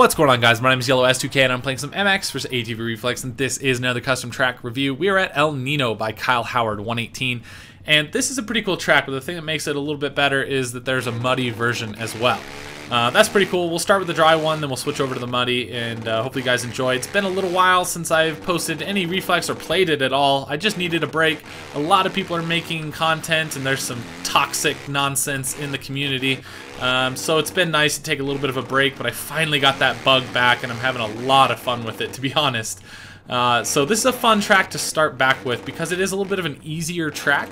What's going on, guys? My name is Yellow S2K and I'm playing some MX versus ATV REFLEX, and this is another custom track review. We are at El Nino by Kyle Howard 118, and this is a pretty cool track, but the thing that makes it a little bit better is that there's a muddy version as well. That's pretty cool. We'll start with the dry one, then we'll switch over to the muddy, and hopefully you guys enjoy. It's been a little while since I've posted any Reflex or played it at all. I just needed a break. A lot of people are making content, and there's some toxic nonsense in the community. So it's been nice to take a little bit of a break, but I finally got that bug back, and I'm having a lot of fun with it, to be honest. So this is a fun track to start back with because it is a little bit of an easier track.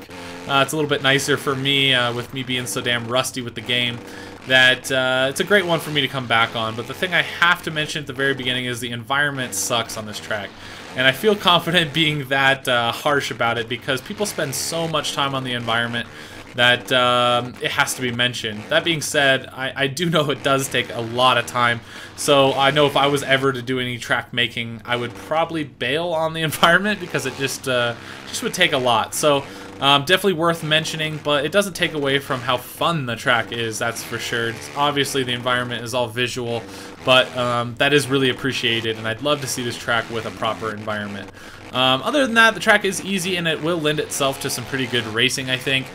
It's a little bit nicer for me, with me being so damn rusty with the game, that it's a great one for me to come back on. But the thing I have to mention at the very beginning is the environment sucks on this track. And I feel confident being that harsh about it because people spend so much time on the environment that it has to be mentioned. That being said, I do know it does take a lot of time, so I know if I was ever to do any track making, I would probably bail on the environment because it just would take a lot. So definitely worth mentioning, but it doesn't take away from how fun the track is, that's for sure. Obviously the environment is all visual, but that is really appreciated, and I'd love to see this track with a proper environment. Other than that, the track is easy and it will lend itself to some pretty good racing, I think.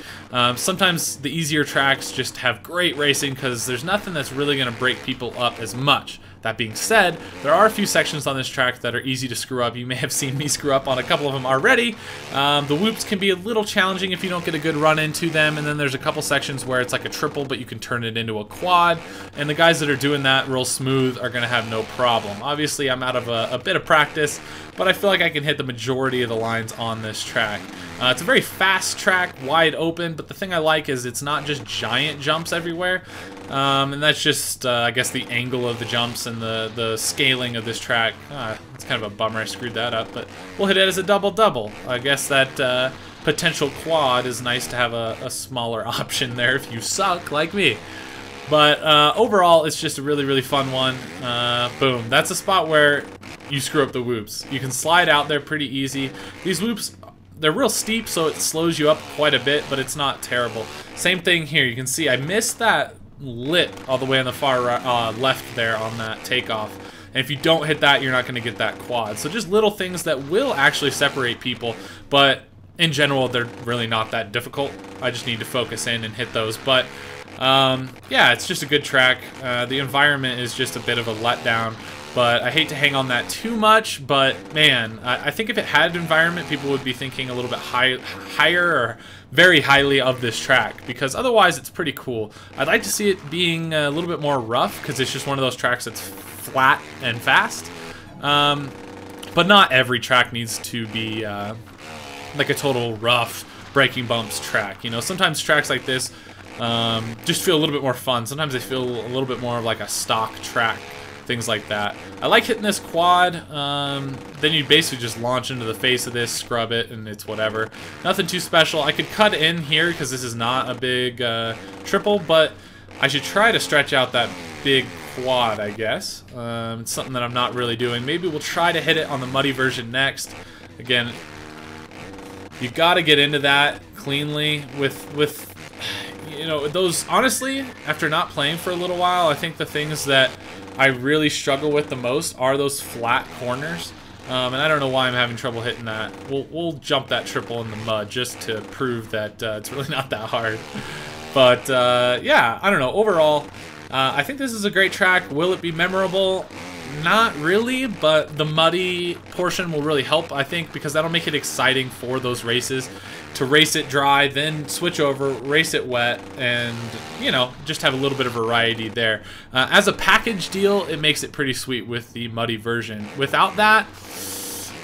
Sometimes the easier tracks just have great racing because there's nothing that's really going to break people up as much. That being said, there are a few sections on this track that are easy to screw up. You may have seen me screw up on a couple of them already. The whoops can be a little challenging if you don't get a good run into them, and then there's a couple sections where it's like a triple, but you can turn it into a quad, and the guys that are doing that real smooth are going to have no problem. Obviously, I'm out of a bit of practice, but I feel like I can hit the majority of the lines on this track. It's a very fast track, wide open, but the thing I like is it's not just giant jumps everywhere. And that's just, I guess, the angle of the jumps and the scaling of this track. It's kind of a bummer I screwed that up, but we'll hit it as a double-double. I guess that potential quad is nice to have a smaller option there if you suck like me. But overall, it's just a really, really fun one. Boom. That's a spot where you screw up the whoops. You can slide out there pretty easy. These whoops, they're real steep, so it slows you up quite a bit, but it's not terrible. Same thing here. You can see I missed that lip all the way on the far left there on that takeoff. And if you don't hit that, you're not going to get that quad. So just little things that will actually separate people, but in general, they're really not that difficult. I just need to focus in and hit those. But yeah, it's just a good track. The environment is just a bit of a letdown, but I hate to hang on that too much. But man, I think if it had an environment, people would be thinking a little bit higher or very highly of this track, because otherwise it's pretty cool. I'd like to see it being a little bit more rough because it's just one of those tracks that's flat and fast. But not every track needs to be like a total rough breaking bumps track. You know, sometimes tracks like this just feel a little bit more fun. Sometimes they feel a little bit more like a stock track, things like that. I like hitting this quad. Then you basically just launch into the face of this, scrub it, and it's whatever. Nothing too special. I could cut in here because this is not a big triple, but I should try to stretch out that big quad, I guess. It's something that I'm not really doing. Maybe we'll try to hit it on the muddy version next. Again, you got to get into that cleanly with you know, those, honestly, after not playing for a little while, I think the things that I really struggle with the most are those flat corners. And I don't know why I'm having trouble hitting that. We'll jump that triple in the mud just to prove that it's really not that hard. But yeah, I don't know. Overall, I think this is a great track. Will it be memorable? Not really, but the muddy portion will really help, I think, because that'll make it exciting for those races. To race it dry, then switch over, race it wet, and, you know, just have a little bit of variety there. As a package deal, it makes it pretty sweet with the muddy version. Without that,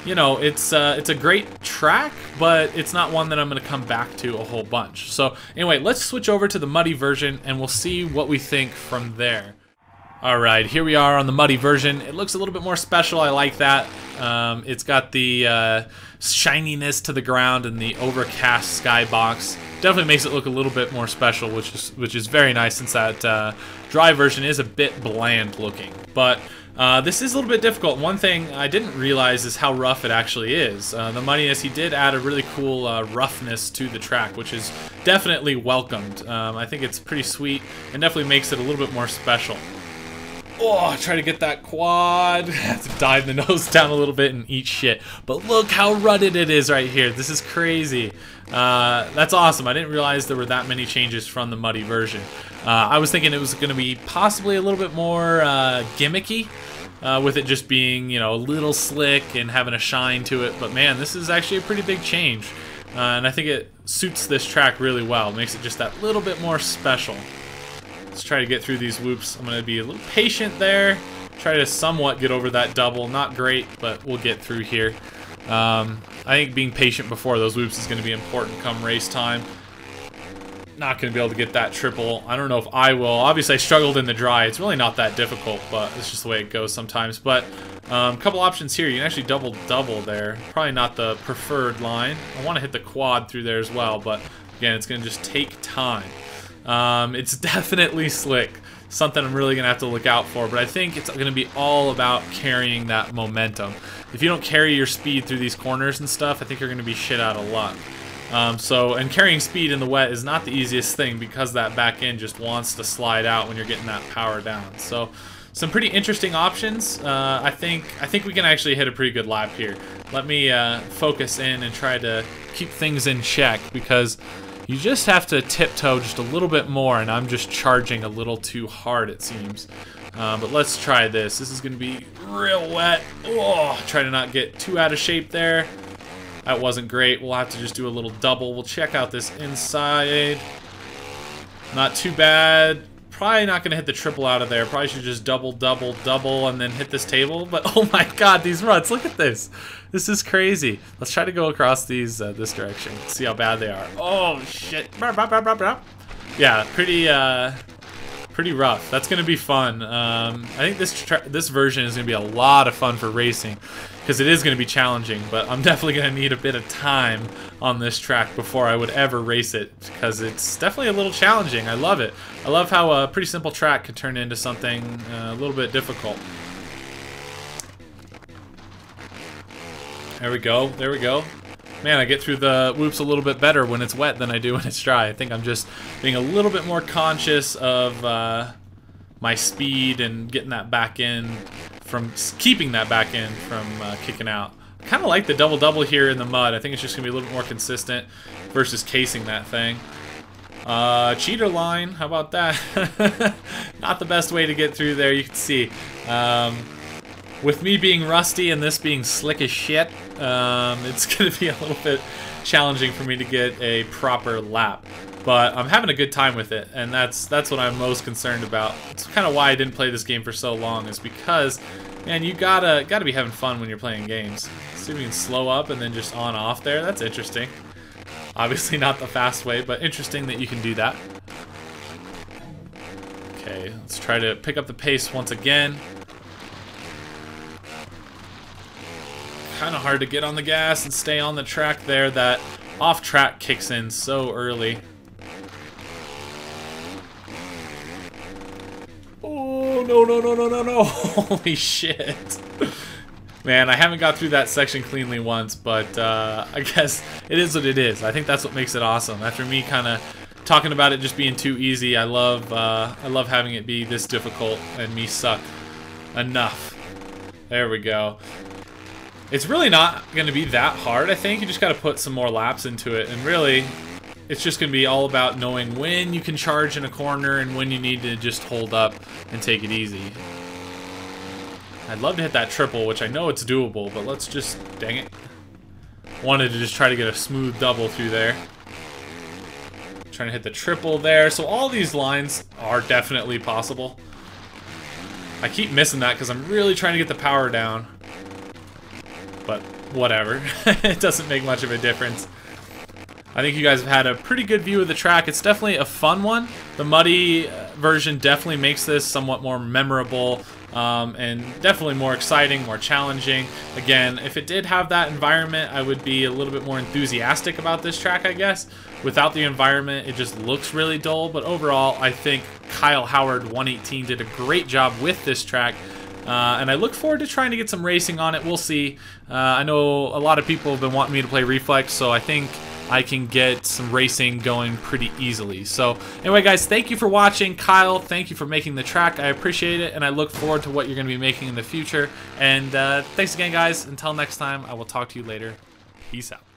you know, it's a great track, but it's not one that I'm going to come back to a whole bunch. So anyway, let's switch over to the muddy version, and we'll see what we think from there. Alright, here we are on the muddy version. It looks a little bit more special. I like that. It's got the shininess to the ground and the overcast skybox. Definitely makes it look a little bit more special, which is very nice, since that dry version is a bit bland looking. But this is a little bit difficult. One thing I didn't realize is how rough it actually is. The muddiness, he did add a really cool roughness to the track, which is definitely welcomed. I think it's pretty sweet and definitely makes it a little bit more special. Oh, try to get that quad. Have to dive the nose down a little bit and eat shit. But look how rutted it is right here. This is crazy. That's awesome. I didn't realize there were that many changes from the muddy version. I was thinking it was going to be possibly a little bit more gimmicky, with it just being, you know, a little slick and having a shine to it. But man, this is actually a pretty big change. And I think it suits this track really well. Makes it just that little bit more special. Let's try to get through these loops. I'm going to be a little patient there. Try to somewhat get over that double. Not great, but we'll get through here. I think being patient before those loops is going to be important come race time. Not going to be able to get that triple. I don't know if I will. Obviously, I struggled in the dry. It's really not that difficult, but it's just the way it goes sometimes. But a couple options here. You can actually double there. Probably not the preferred line. I want to hit the quad through there as well, but again, it's going to just take time. It's definitely slick. Something I'm really going to have to look out for, but I think it's going to be all about carrying that momentum. If you don't carry your speed through these corners and stuff, I think you're going to be shit out of luck. And carrying speed in the wet is not the easiest thing because that back end just wants to slide out when you're getting that power down. So some pretty interesting options. I think we can actually hit a pretty good lap here. Let me focus in and try to keep things in check because you just have to tiptoe just a little bit more, and I'm just charging a little too hard, it seems. But let's try this. This is going to be real wet. Oh, try to not get too out of shape there. That wasn't great. We'll have to just do a little double. We'll check out this inside. Not too bad. Probably not going to hit the triple out of there. Probably should just double, and then hit this table. But oh my god, these ruts. Look at this. This is crazy. Let's try to go across these this direction. See how bad they are. Oh, shit. Yeah, pretty rough. That's going to be fun. I think this version is going to be a lot of fun for racing because it is going to be challenging, but I'm definitely going to need a bit of time on this track before I would ever race it because it's definitely a little challenging. I love it. I love how a pretty simple track can turn into something a little bit difficult. There we go. There we go. Man, I get through the whoops a little bit better when it's wet than I do when it's dry. I think I'm just being a little bit more conscious of my speed and getting that back end from keeping that back end from kicking out. I kind of like the double here in the mud. I think it's just gonna be a little bit more consistent versus casing that thing. Cheater line, how about that? Not the best way to get through there. You can see. With me being rusty and this being slick as shit, it's going to be a little bit challenging for me to get a proper lap. But I'm having a good time with it, and that's what I'm most concerned about. It's kind of why I didn't play this game for so long, is because, man, you gotta be having fun when you're playing games. See if we can slow up and then just on off there. That's interesting. Obviously not the fast way, but interesting that you can do that. Okay, let's try to pick up the pace once again. Kind of hard to get on the gas and stay on the track there. That off track kicks in so early. Oh, no. Holy shit. Man, I haven't got through that section cleanly once, but I guess it is what it is. I think that's what makes it awesome. After me kind of talking about it just being too easy, I love having it be this difficult and me suck enough. There we go. It's really not going to be that hard, I think. You just got to put some more laps into it. And really, it's just going to be all about knowing when you can charge in a corner and when you need to just hold up and take it easy. I'd love to hit that triple, which I know it's doable, but let's just... Dang it. Wanted to just try to get a smooth double through there. Trying to hit the triple there. So all these lines are definitely possible. I keep missing that because I'm really trying to get the power down. But whatever. It doesn't make much of a difference. I think you guys have had a pretty good view of the track. It's definitely a fun one. The muddy version definitely makes this somewhat more memorable and definitely more exciting, more challenging. Again, if it did have that environment, I would be a little bit more enthusiastic about this track, I guess. Without the environment, it just looks really dull. But overall, I think Kyle Howard 118 did a great job with this track. And I look forward to trying to get some racing on it. We'll see. I know a lot of people have been wanting me to play Reflex, so I think I can get some racing going pretty easily. So anyway, guys, thank you for watching. Kyle, thank you for making the track. I appreciate it, and I look forward to what you're going to be making in the future. And thanks again, guys. Until next time, I will talk to you later. Peace out.